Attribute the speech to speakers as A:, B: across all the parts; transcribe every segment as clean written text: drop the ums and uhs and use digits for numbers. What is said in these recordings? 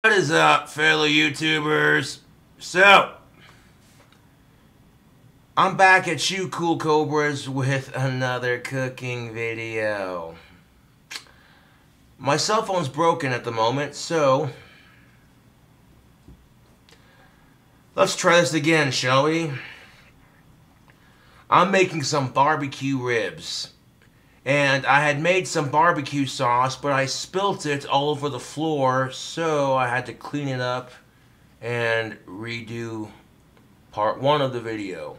A: What is up, fellow YouTubers? So, I'm back at you, Cool Cobras, with another cooking video. My cell phone's broken at the moment, so let's try this again, shall we? I'm making some barbecue ribs. And I had made some barbecue sauce, but I spilt it all over the floor, so I had to clean it up and redo part 1 of the video.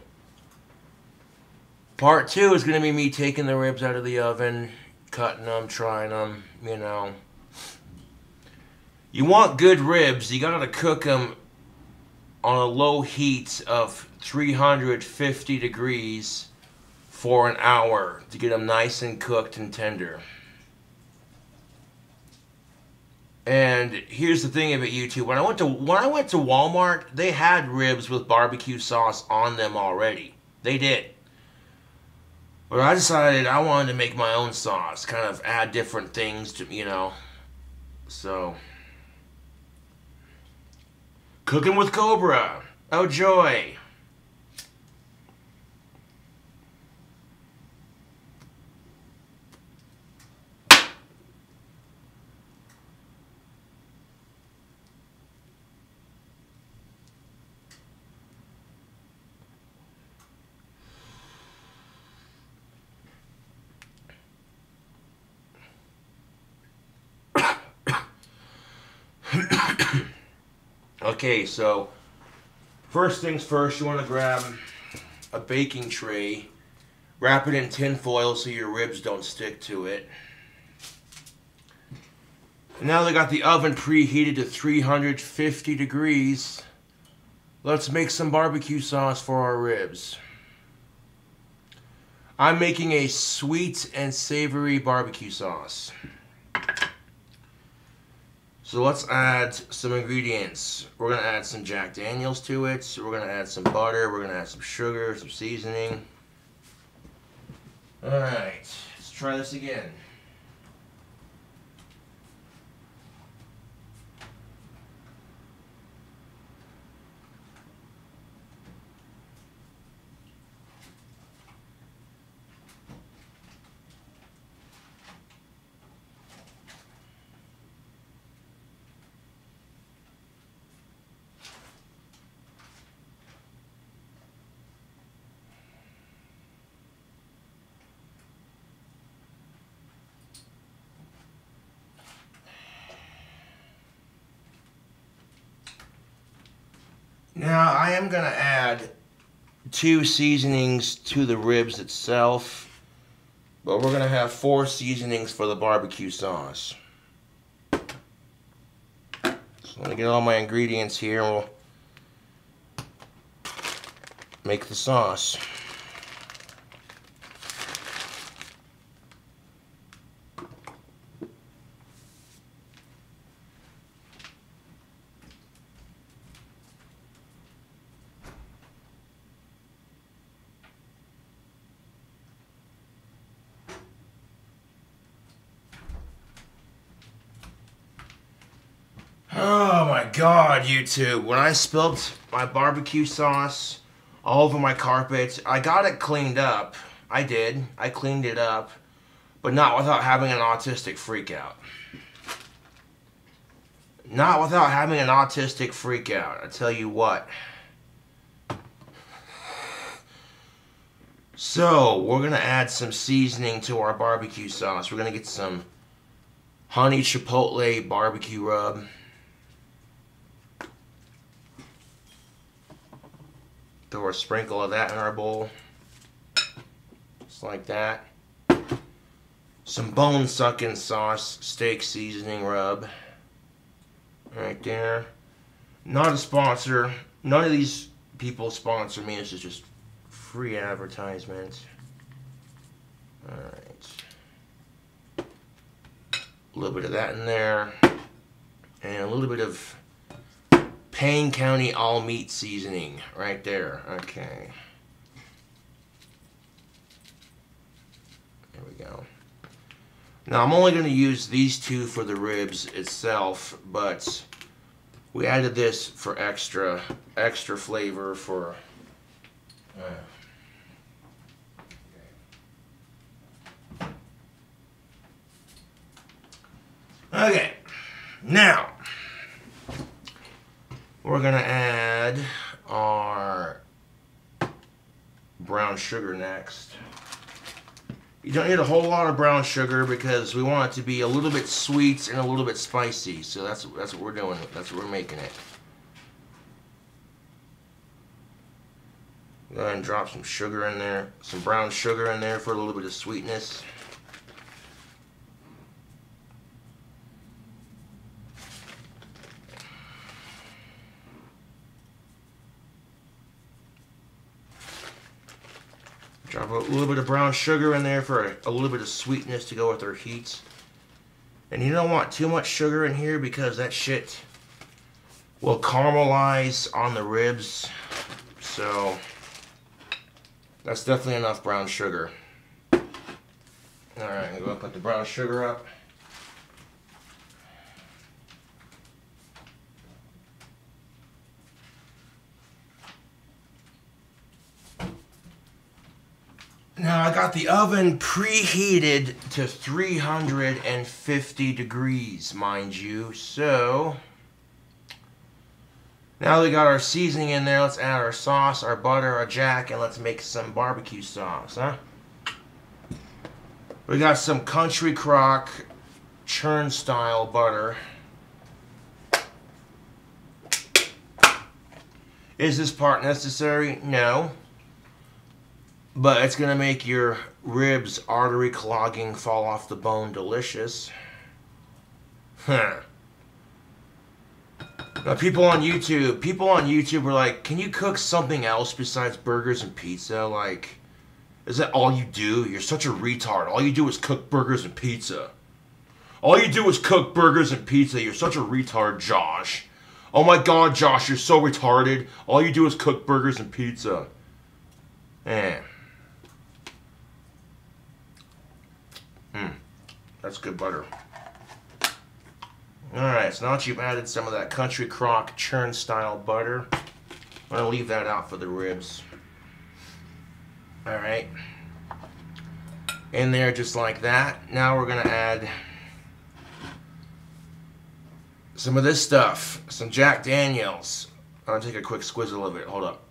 A: Part 2 is going to be me taking the ribs out of the oven, cutting them, trying them, you know. You want good ribs, you gotta cook them on a low heat of 350 degrees for an hour to get them nice and cooked and tender. And here's the thing about YouTube. When I went to Walmart, they had ribs with barbecue sauce on them already. They did. But I decided I wanted to make my own sauce, kind of add different things to, you know. So, cooking with Cobra. Oh joy. Okay, so first things first, you want to grab a baking tray, wrap it in tin foil so your ribs don't stick to it. And now they got the oven preheated to 350 degrees. Let's make some barbecue sauce for our ribs. I'm making a sweet and savory barbecue sauce. So let's add some ingredients. We're going to add some Jack Daniels to it. We're going to add some butter. We're going to add some sugar, some seasoning. Alright, let's try this again. Now, I am going to add 2 seasonings to the ribs itself, but we're going to have 4 seasonings for the barbecue sauce. So let me get all my ingredients here and we'll make the sauce. Oh my god, YouTube. When I spilled my barbecue sauce all over my carpet, I got it cleaned up. I did. I cleaned it up. But not without having an autistic freakout. Not without having an autistic freakout. I tell you what. So, we're going to add some seasoning to our barbecue sauce. We're going to get some honey chipotle barbecue rub. Throw a sprinkle of that in our bowl. Just like that. Some bone-sucking sauce, steak seasoning rub. Right there. Not a sponsor. None of these people sponsor me. This is just free advertisement. Alright. A little bit of that in there. And a little bit of Payne County all meat seasoning right there. Okay. There we go. Now I'm only going to use these 2 for the ribs itself, but We added this for extra flavor for. Okay, now we're gonna add our brown sugar next. You don't need a whole lot of brown sugar because we want it to be a little bit sweet and a little bit spicy. So that's what we're doing. That's what we're making it. Go ahead and drop some sugar in there, some brown sugar in there for a little bit of sweetness. Drop a little bit of brown sugar in there for a little bit of sweetness to go with our heat. And you don't want too much sugar in here because that shit will caramelize on the ribs. So that's definitely enough brown sugar. Alright, I'm going to put the brown sugar up. Now I got the oven preheated to 350 degrees, mind you. So now we got our seasoning in there. Let's add our sauce, our butter, our jack, and let's make some barbecue sauce, huh? We got some Country Crock churn style butter. Is this part necessary? No. But it's going to make your ribs artery clogging, fall off the bone delicious. Huh. Now people on YouTube are like, can you cook something else besides burgers and pizza? Like, is that all you do? You're such a retard. All you do is cook burgers and pizza. All you do is cook burgers and pizza. You're such a retard, Josh. Oh my God, Josh, you're so retarded. All you do is cook burgers and pizza. Man. That's good butter. Alright, so now that you've added some of that Country Crock churn style butter, I'm going to leave that out for the ribs. Alright. In there just like that. Now we're going to add some of this stuff. Some Jack Daniels. I'm going to take a quick squizzle of it. Hold up.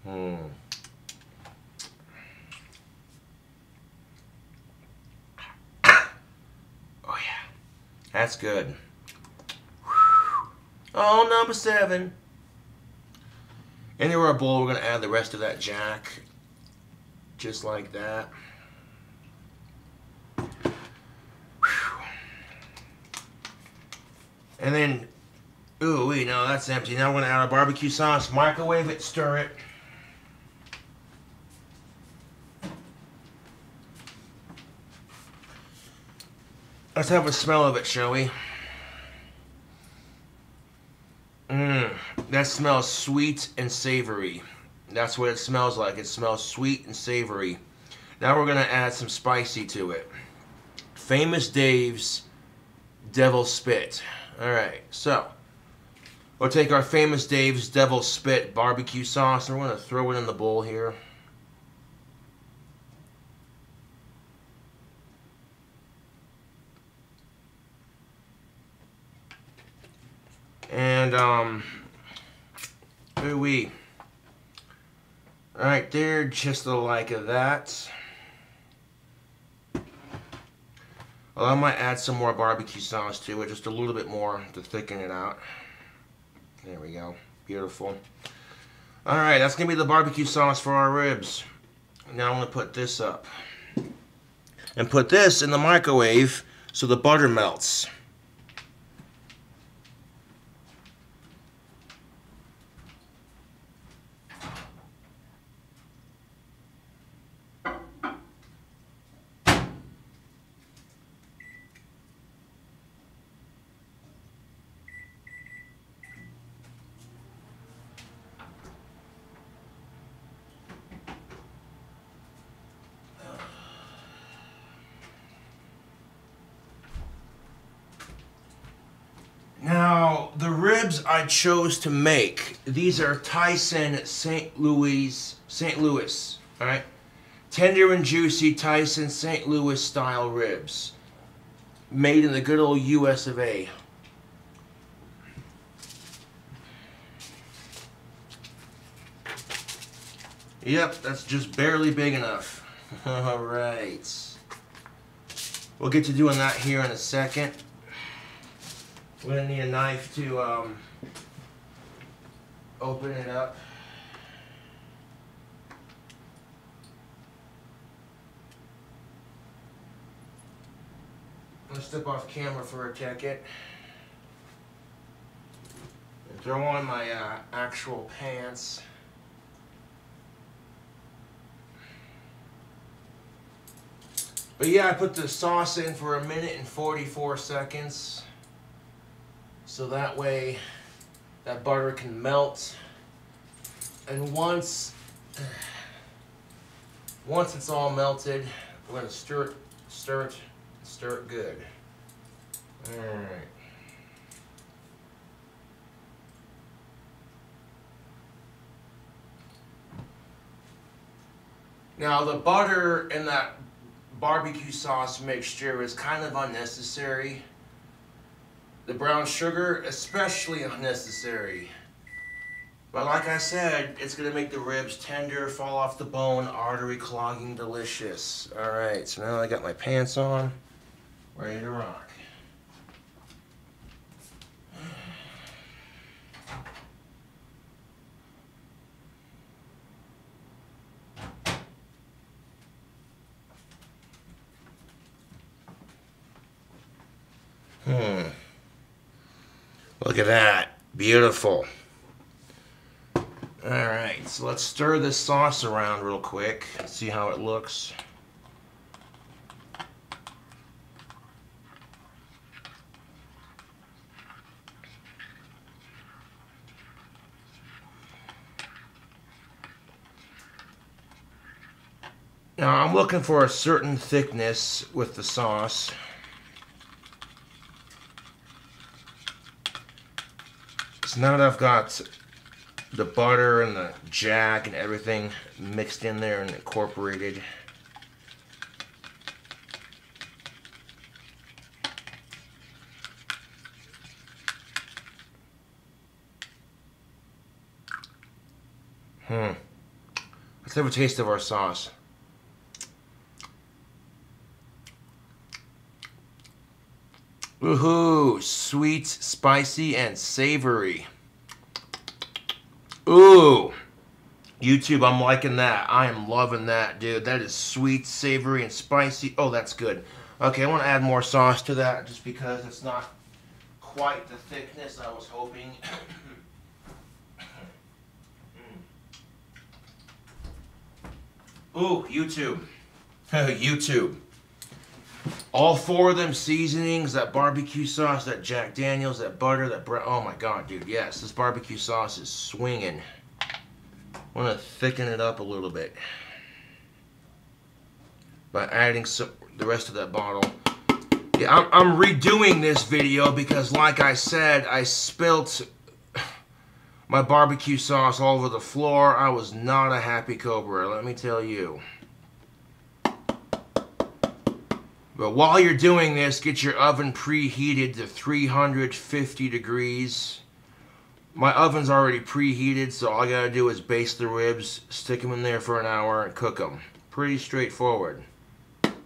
A: Oh yeah, that's good. Oh, number 7. Into our bowl, we're going to add the rest of that jack, just like that. And then, ooh, wait, no, that's empty. Now we're going to add our barbecue sauce, microwave it, stir it. Let's have a smell of it, shall we? That smells sweet and savory. That's what it smells like. It smells sweet and savory. Now we're going to add some spicy to it. Famous Dave's Devil's Spit. Alright, so we'll take our Famous Dave's Devil's Spit barbecue sauce and we're going to throw it in the bowl here. And, ooh-wee. Right there, just the like of that. Well, I might add some more barbecue sauce to it, just a little bit more to thicken it out. There we go. Beautiful. Alright, that's going to be the barbecue sauce for our ribs. Now I'm going to put this up. And put this in the microwave so the butter melts. the ribs I chose to make, these are Tyson St. Louis, all right? Tender and juicy Tyson St. Louis style ribs. Made in the good old US of A. Yep, that's just barely big enough. All right. We'll get to doing that here in a second. We're gonna need a knife to open it up. I'm gonna step off camera for a second and throw on my actual pants. But yeah, I put the sauce in for 1:44 seconds. So that way that butter can melt. And once it's all melted, we're gonna stir it good. All right. Now the butter and that barbecue sauce mixture is kind of unnecessary. The brown sugar, especially unnecessary. But like I said, it's gonna make the ribs tender, fall off the bone, artery clogging, delicious. All right, so now I got my pants on, ready to rock. Look at that. Beautiful. Alright, so let's stir this sauce around real quick. See how it looks. Now I'm looking for a certain thickness with the sauce. So now that I've got the butter and the jack and everything mixed in there and incorporated, let's have a taste of our sauce. Woohoo! Sweet, spicy, and savory. Ooh! YouTube, I'm liking that. I am loving that, dude. That is sweet, savory, and spicy. Oh, that's good. Okay, I want to add more sauce to that just because it's not quite the thickness I was hoping. Ooh, YouTube. YouTube. All four of them seasonings, that barbecue sauce, that Jack Daniels, that butter, that bread. Oh my God, dude, yes. This barbecue sauce is swinging. I want to thicken it up a little bit by adding the rest of that bottle. Yeah, I'm redoing this video because, like I said, I spilt my barbecue sauce all over the floor. I was not a happy Cobra, let me tell you. But while you're doing this, get your oven preheated to 350 degrees. My oven's already preheated, so all I gotta do is baste the ribs, stick them in there for an hour, and cook them. Pretty straightforward. Now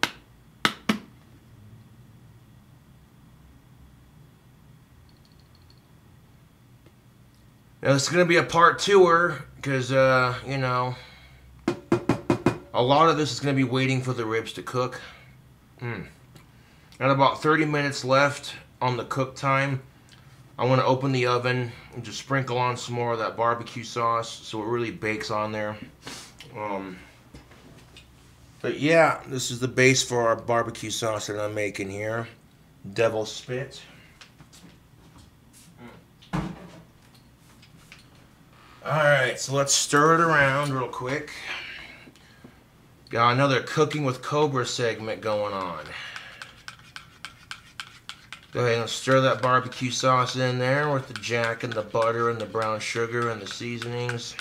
A: this is gonna be a part two-er, because, you know, a lot of this is gonna be waiting for the ribs to cook. Got about 30 minutes left on the cook time. I want to open the oven and just sprinkle on some more of that barbecue sauce so it really bakes on there. But yeah, this is the base for our barbecue sauce that I'm making here. Devil spit. Alright, so let's stir it around real quick. Got another Cooking with Cobra segment going on. Go ahead and stir that barbecue sauce in there with the jack and the butter and the brown sugar and the seasonings.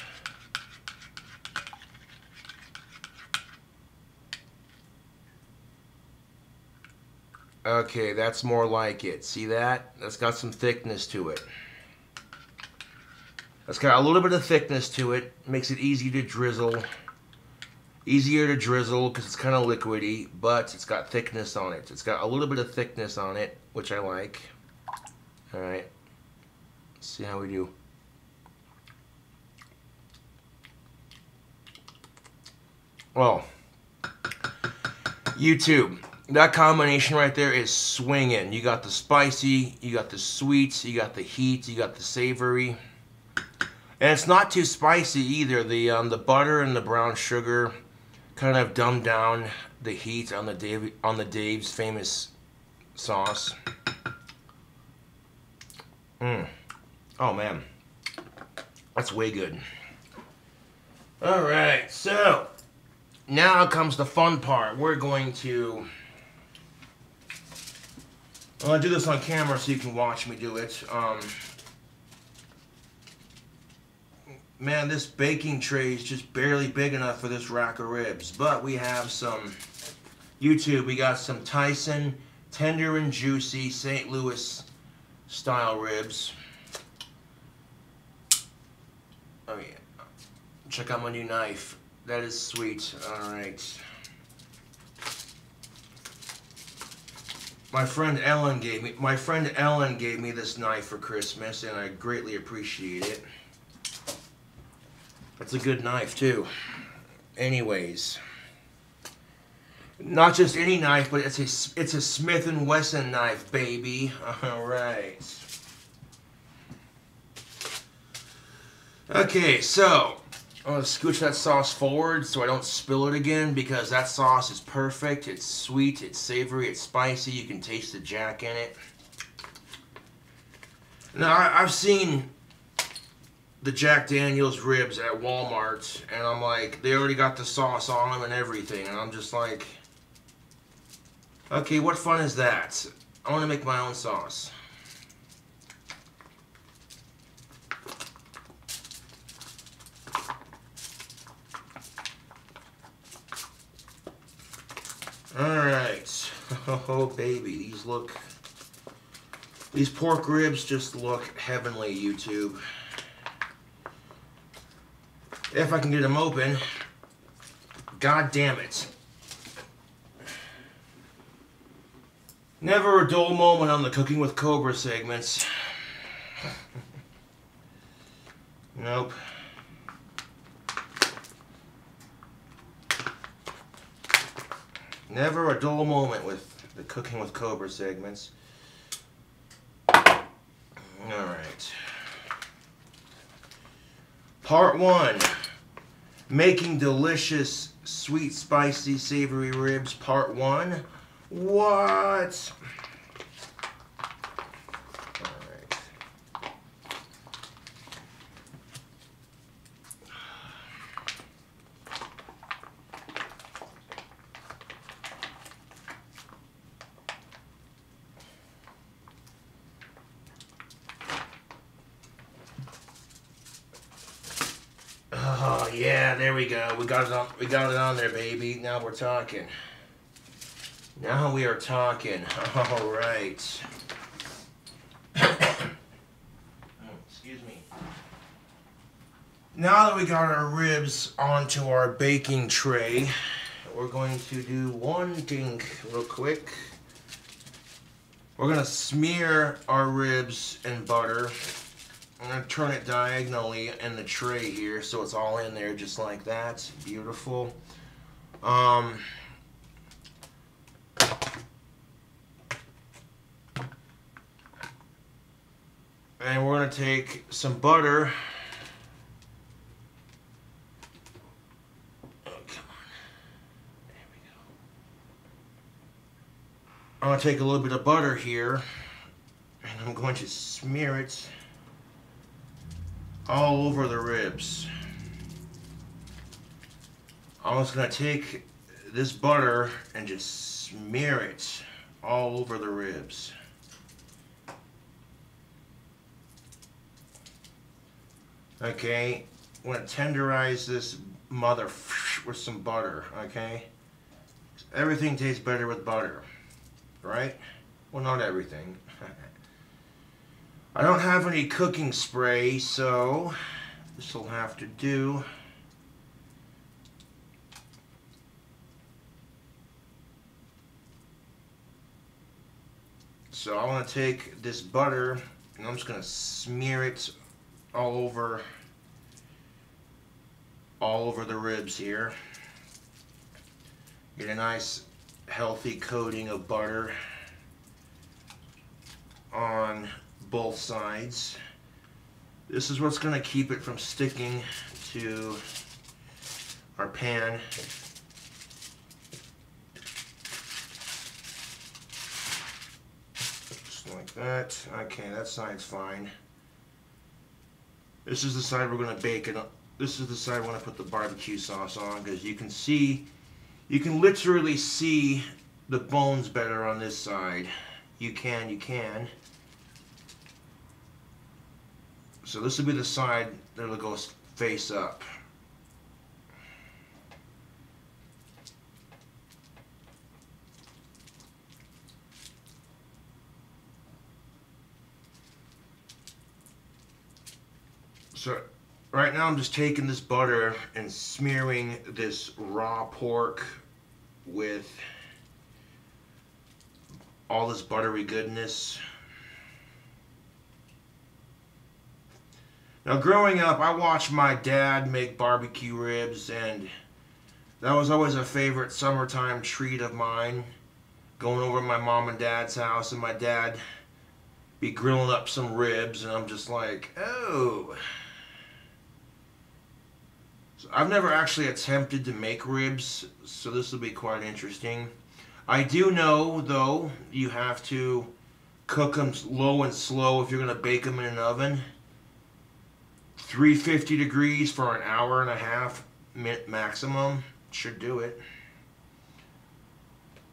A: Okay, that's more like it. See that? That's got some thickness to it. That's got a little bit of thickness to it. Makes it easy to drizzle. Easier to drizzle because it's kind of liquidy, but it's got thickness on it. It's got a little bit of thickness on it, which I like. Alright. Let's see how we do. Well, YouTube. That combination right there is swinging. You got the spicy, you got the sweet, you got the heat, you got the savory. And it's not too spicy either. The butter and the brown sugar kind of dumbed down the heat on the Dave's famous sauce. Oh man, that's way good. All right, so now comes the fun part. We're going to. I'm gonna do this on camera so you can watch me do it. Man, this baking tray is just barely big enough for this rack of ribs. But we have some YouTube. We got some Tyson tender and juicy St. Louis style ribs. Oh yeah. Check out my new knife. That is sweet. All right. My friend Ellen gave me this knife for Christmas, and I greatly appreciate it. That's a good knife too. Anyways, not just any knife, but it's a Smith & Wesson knife, baby. All right. Okay, so I'm gonna scooch that sauce forward so I don't spill it again, because that sauce is perfect. It's sweet, it's savory, it's spicy. You can taste the jack in it. Now, I've seen the Jack Daniels ribs at Walmart, and I'm like, they already got the sauce on them and everything, and I'm just like, okay, what fun is that? I want to make my own sauce. Alright. Oh baby, these pork ribs just look heavenly, YouTube. If I can get them open. God damn it. Never a dull moment on the Cooking with Cobra segments. Nope. Never a dull moment with the Cooking with Cobra segments. Alright. Part 1. Making delicious, sweet, spicy, savory ribs. Part 1. What? Alright. Oh yeah, there we go. We got it on there, baby. Now we're talking. Now we are talking. All right. Excuse me. Now that we got our ribs onto our baking tray, we're going to do one thing real quick. We're going to smear our ribs in butter. I'm going to turn it diagonally in the tray here so it's all in there just like that. Beautiful. And we're going to take some butter. Oh, come on. There we go. I'm going to take a little bit of butter here, and I'm going to smear it all over the ribs. I'm just going to take this butter and just smear it all over the ribs. Okay, I'm gonna tenderize this mother with some butter. Okay, everything tastes better with butter, right? Well, not everything. I don't have any cooking spray, so this will have to do. So I want to take this butter and I'm just going to smear it all over the ribs here. Get a nice healthy coating of butter on both sides. This is what's going to keep it from sticking to our pan. Like that. Okay, that side's fine. This is the side we're going to bake it on. This is the side I want to put the barbecue sauce on, because you can literally see the bones better on this side. You can. So this will be the side that'll go face up. So right now I'm just taking this butter and smearing this raw pork with all this buttery goodness. Now growing up, I watched my dad make barbecue ribs, and that was always a favorite summertime treat of mine. Going over to my mom and dad's house and my dad be grilling up some ribs, and I'm just like, oh. So I've never actually attempted to make ribs, so this will be quite interesting. I do know, though, you have to cook them low and slow if you're going to bake them in an oven. 350 degrees for an hour and a half maximum should do it.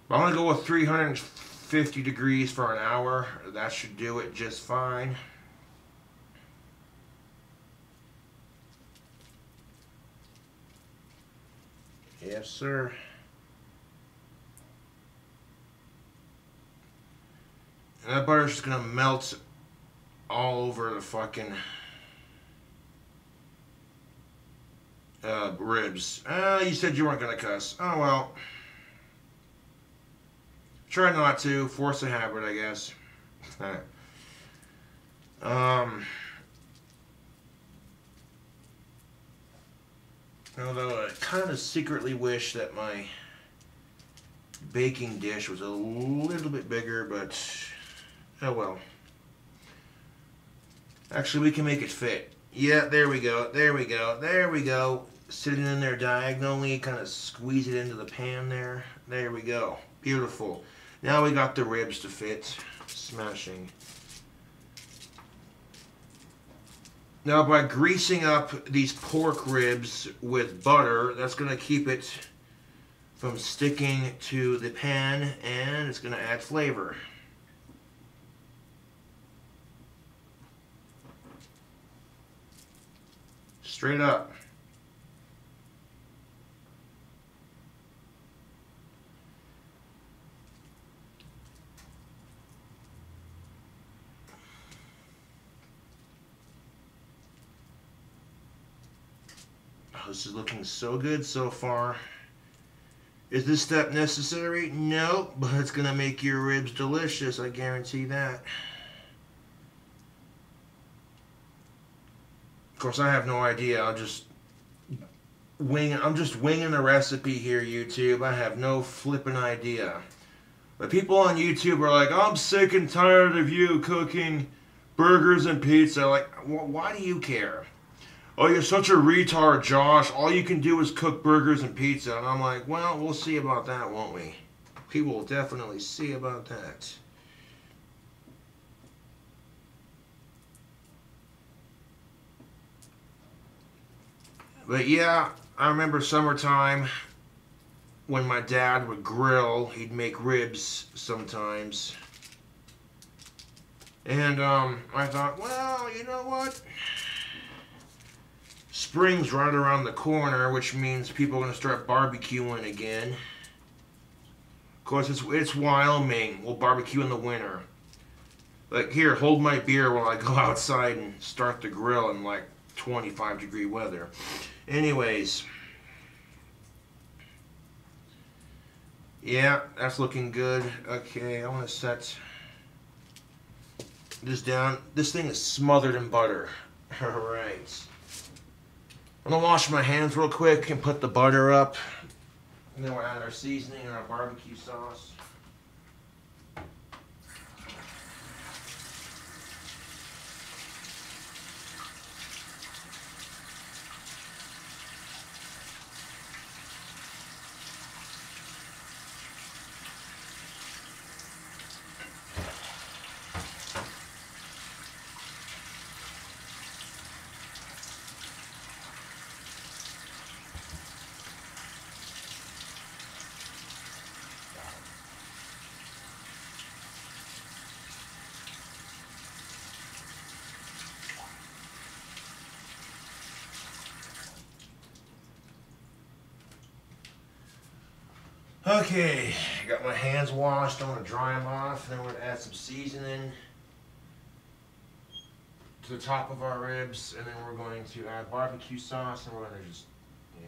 A: I'm going to go with 350 degrees for an hour. That should do it just fine. Yes, sir. And that butter's just gonna melt all over the fucking ribs. You said you weren't gonna cuss. Oh well. Try not to. Force a habit, I guess. Although I kind of secretly wish that my baking dish was a little bit bigger, but oh well. Actually, we can make it fit. Yeah, there we go, there we go, there we go. Sitting in there diagonally, kind of squeeze it into the pan there. There we go. Beautiful. Now we got the ribs to fit. Smashing. Now by greasing up these pork ribs with butter, that's going to keep it from sticking to the pan, and it's going to add flavor. Straight up. This is looking so good so far. Is this step necessary? No, but it's going to make your ribs delicious, I guarantee that. Of course, I have no idea. I'm just winging the recipe here, YouTube. I have no flipping idea. But people on YouTube are like, I'm sick and tired of you cooking burgers and pizza. Like, why do you care? Oh, you're such a retard, Josh. All you can do is cook burgers and pizza. And I'm like, well, we'll see about that, won't we? People will definitely see about that. But yeah, I remember summertime when my dad would grill. He'd make ribs sometimes. And I thought, well, you know what? Spring's right around the corner, which means people are going to start barbecuing again. Of course, it's Wyoming. We'll barbecue in the winter. Like, here, hold my beer while I go outside and start the grill in like 25-degree weather. Anyways. Yeah, that's looking good. Okay, I want to set this down. This thing is smothered in butter. Alright. I'm going to wash my hands real quick and put the butter up. And then we'll add our seasoning and our barbecue sauce. Okay, got my hands washed. I'm going to dry them off. And then we're going to add some seasoning to the top of our ribs. And then we're going to add barbecue sauce. And we're going to just, yeah.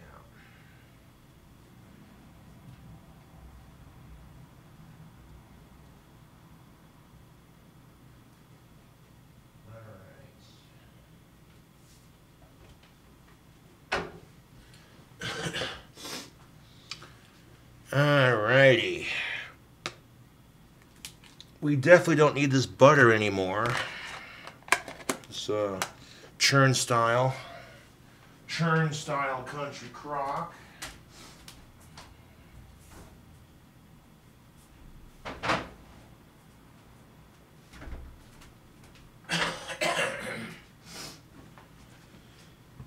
A: Alrighty. We definitely don't need this butter anymore. It's churn style country crock.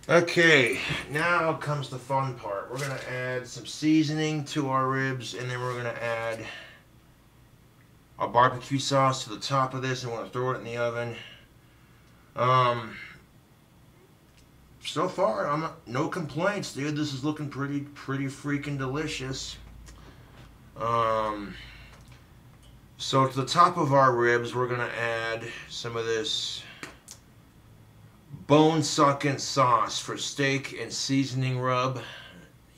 A: Okay, now comes the fun part. We're going to add some seasoning to our ribs, and then we're going to add our barbecue sauce to the top of this, and we're going to throw it in the oven. So far, no complaints, dude. This is looking pretty freaking delicious. So to the top of our ribs, we're going to add some of this bone-sucking sauce for steak and seasoning rub.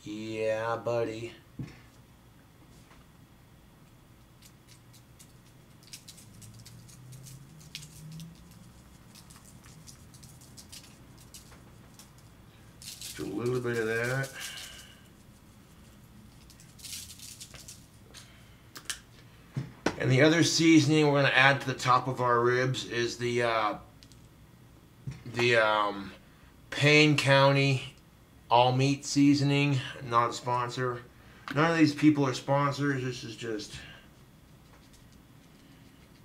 A: Yeah, buddy. Just a little bit of that. And the other seasoning we're going to add to the top of our ribs is the Payne County all meat seasoning. Not a sponsor. None of these people are sponsors. This is just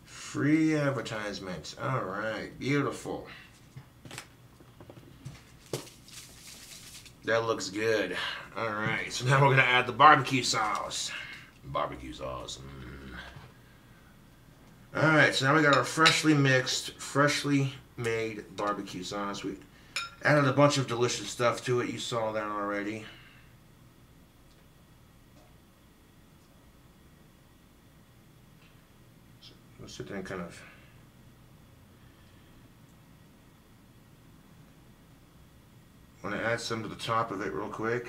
A: free advertisement. Alright, beautiful. That looks good. Alright, so now we're going to add the barbecue sauce. Barbecue sauce. Alright, so now we got our freshly mixed, freshly made barbecue sauce. We added a bunch of delicious stuff to it. You saw that already. So let's sit there and kind of want to add some to the top of it real quick.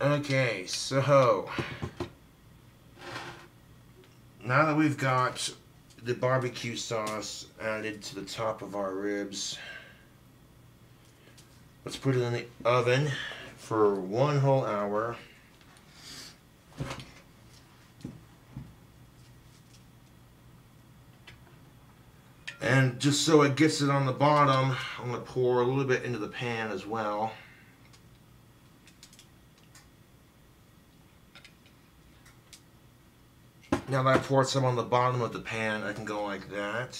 A: Okay, so now that we've got the barbecue sauce added to the top of our ribs, let's put it in the oven for 1 whole hour. And just so it gets it on the bottom, I'm going to pour a little bit into the pan as well. Now that I poured some on the bottom of the pan, I can go like that.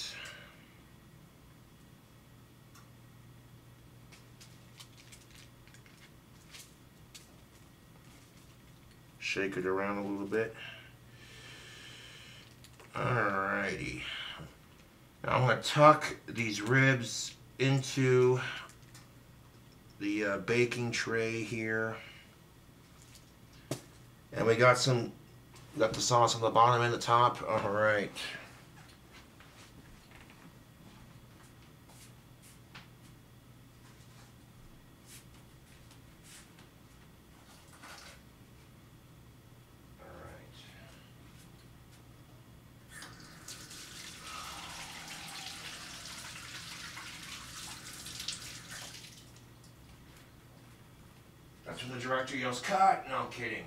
A: Shake it around a little bit. Alrighty. Now I'm going to tuck these ribs into the baking tray here. And we got the sauce on the bottom and the top. Alright. That's when the director yells, "Cut!" No, I'm kidding.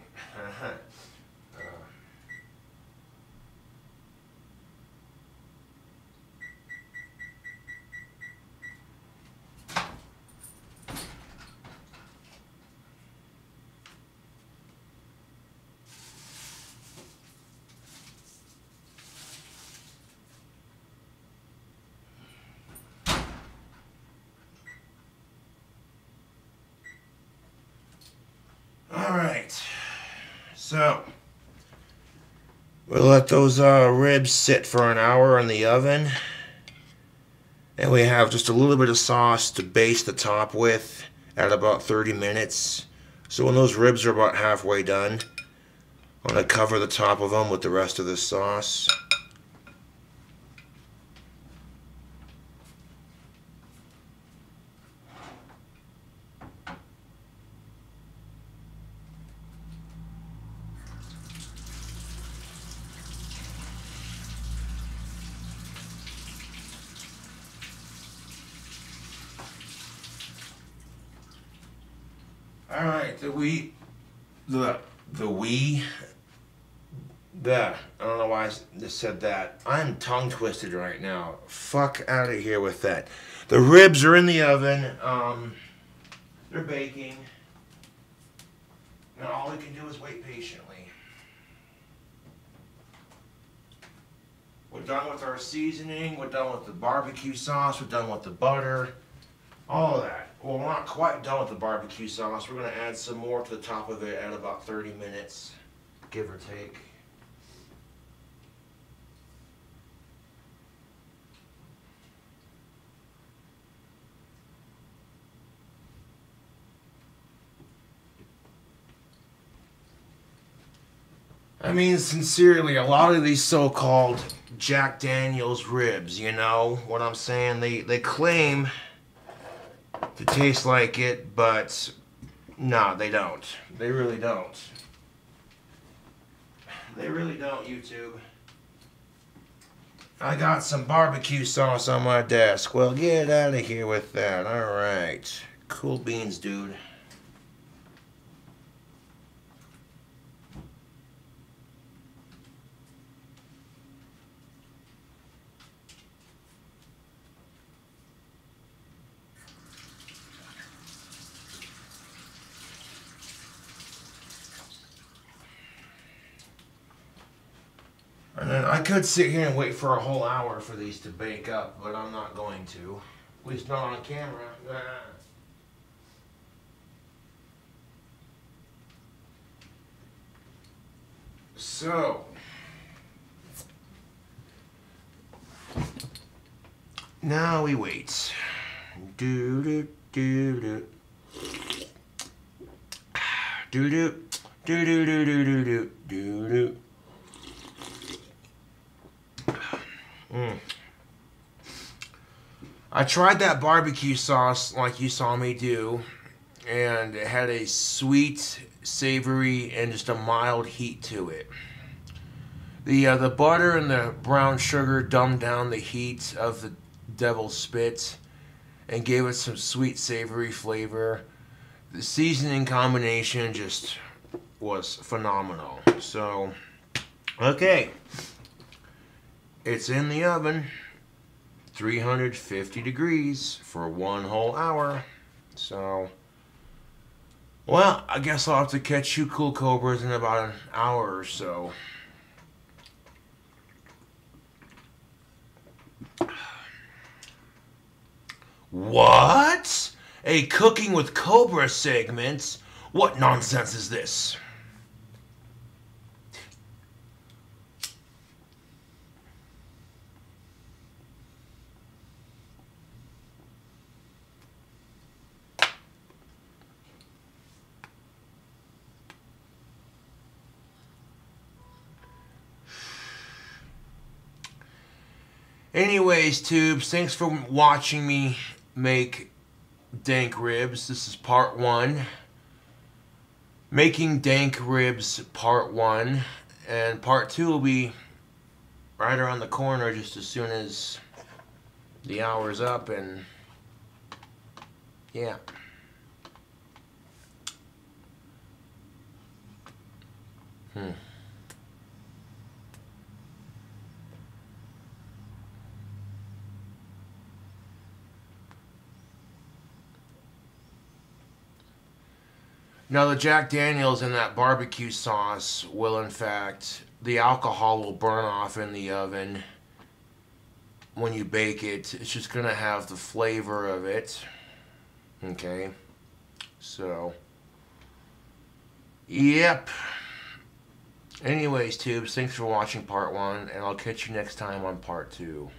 A: Alright, so we'll let those ribs sit for an hour in the oven, and we have just a little bit of sauce to baste the top with at about 30 minutes. So when those ribs are about halfway done, I'm going to cover the top of them with the rest of the sauce. Alright, I don't know why I just said that. I'm tongue twisted right now. Fuck out of here with that. The ribs are in the oven. They're baking. Now all we can do is wait patiently. We're done with our seasoning. We're done with the barbecue sauce. We're done with the butter. All of that. Well, we're not quite done with the barbecue sauce. We're going to add some more to the top of it at about 30 minutes, give or take. I mean, sincerely, a lot of these so-called Jack Daniels ribs, you know what I'm saying? They claim to taste like it, but no, they don't. They really don't. They really don't, YouTube. I got some barbecue sauce on my desk. Well, get out of here with that. Alright. Cool beans, dude. And then I could sit here and wait for a whole hour for these to bake up, but I'm not going to. At least not on camera. So, now we wait. Do do do do. Do do do do do do do do do do. I tried that barbecue sauce like you saw me do, and it had a sweet, savory, and just a mild heat to it. The butter and the brown sugar dumbed down the heat of the devil's spit and gave it some sweet, savory flavor. The seasoning combination just was phenomenal. So, okay. It's in the oven, 350 degrees for 1 whole hour. So, well, I guess I'll have to catch you cool cobras in about an hour or so. What? A Cooking with Cobra segment? What nonsense is this? Anyways, tubes, thanks for watching me make dank ribs. This is part 1. Making dank ribs part 1. And part 2 will be right around the corner just as soon as the hour's up. And yeah. Now the Jack Daniels and that barbecue sauce will, in fact, the alcohol will burn off in the oven when you bake it. It's just going to have the flavor of it. Okay. So, yep. Anyways, tubes, thanks for watching part 1, and I'll catch you next time on part 2.